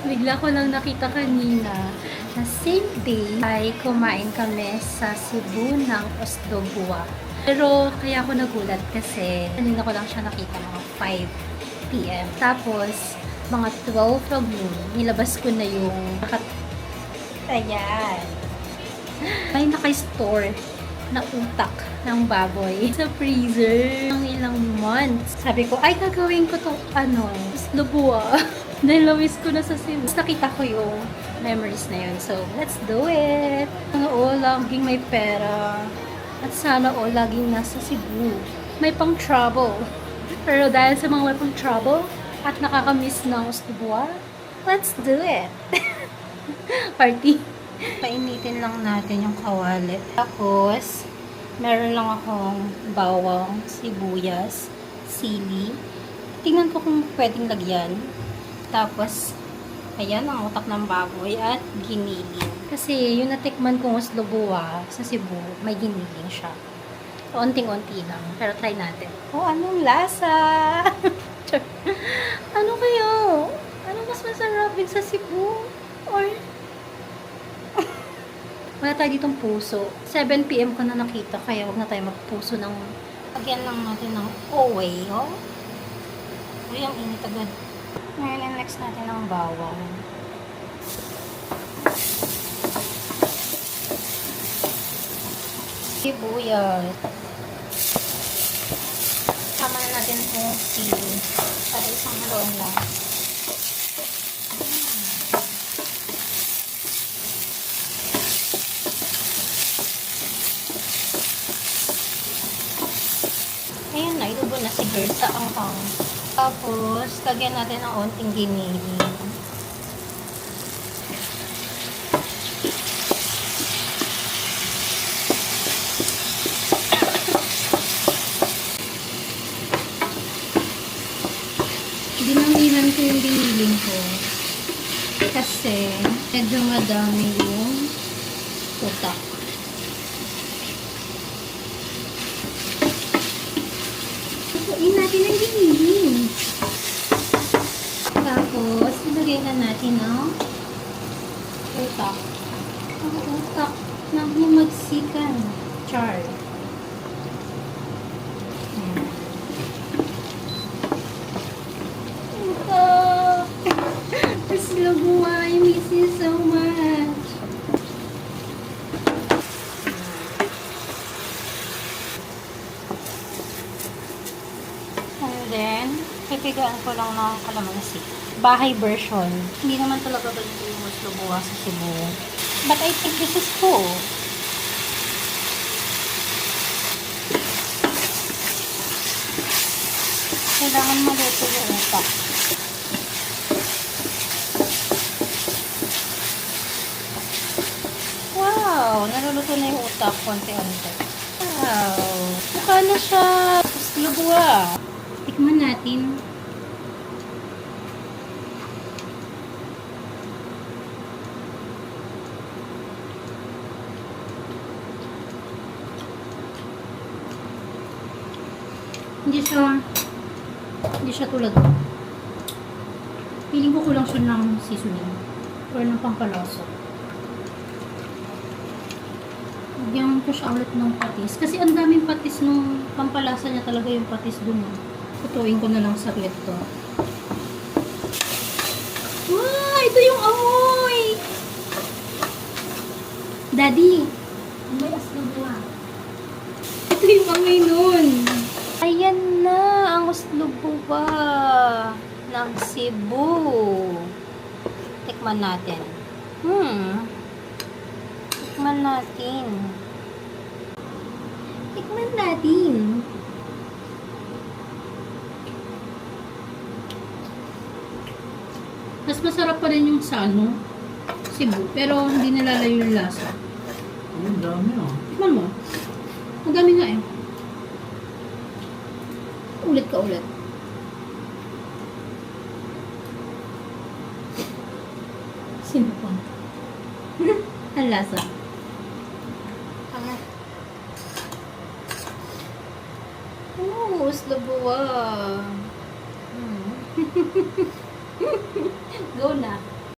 Bigla ko lang nakita kanina na same day ay kumain kami sa Cebu ng Osdogua. Pero kaya ako nagulat kasi kanina ko lang siya nakita mga 5 p.m. Tapos mga 12 of noon, nilabas ko na yung ayan. May naka-store na utak ng baboy sa freezer ng ilang months. Sabi ko, ay gagawin ko to Osdogua. Dahil na-miss ko na sa Cebu. Nakita ko yung memories na yun. So, let's do it! Sana all laging may pera. At sana all laging nasa Cebu. May pang travel. Pero dahil sa mga may pang travel at nakakamiss ng Osdogua, let's do it! Party! Painitin lang natin yung kawali. Tapos, meron lang akong bawang, sibuyas, sili. Tingnan ko kung pwedeng lagyan. Tapos, ayan ang utak ng baboy at giniling. Kasi yung natikman kong Osdogua sa Cebu, may giniling siya. Unting-unti lang. Pero try natin. Oh, anong lasa? Ano kayo? Ano mas masarap din sa Cebu? Or wala tayo ditong puso. 7 p.m. ko na nakita, kaya huwag na tayo magpuso ng lagyan lang natin ng Oway, oh. Uy, ang init agad. Ngayon, next natin ang bawang. Sibuyas. Tama na natin itong sili. Para isang haluan lang. Ayan na, ilubo na siguro sa anghang. Tapos, lagyan natin ng onting giniling. Dinamihan ko yung giniling ko. Kasi, medyo madami yung utak. Tutuin natin ang giniling. Tapos, ilagay na natin ang utak. Ang utak ng humagsikan. Char. Utak! Osdogua, I miss you so much. And then, pipigaan ko lang ng kalamansi. Bahay version. Hindi naman talaga ganito yung Osdogua sa Cebu. But I think this is cool. Kailangan maluto yung utak. Wow! Naluluto na yung utak. Konti-konti. Wow! Mukha na siya. Osdogua. Tikman natin. Hindi siya tulad. Feeling ko kulang siya ng seasoning or ng pampalasa. Lagyan ko siya ulit ng patis. Kasi ang daming patis nung pampalasa niya talaga yung patis dun. Putuin ko na lang saglit to. Wow! Ito yung amoy! Daddy! Amoy Osdogua. Ito yung amoy nun. Ayan na ang Osdogua ng Cebu. Tikman natin. Tikman natin. Tikman natin. Mas masarap pa rin yung sa Cebu. Pero hindi nalalayo yung lasa. Ang dami ah. Tikman mo. Ang dami nga eh. Ulit ka ulit. Sino pa? Ang lasa. Oh, Osdogua. Go na.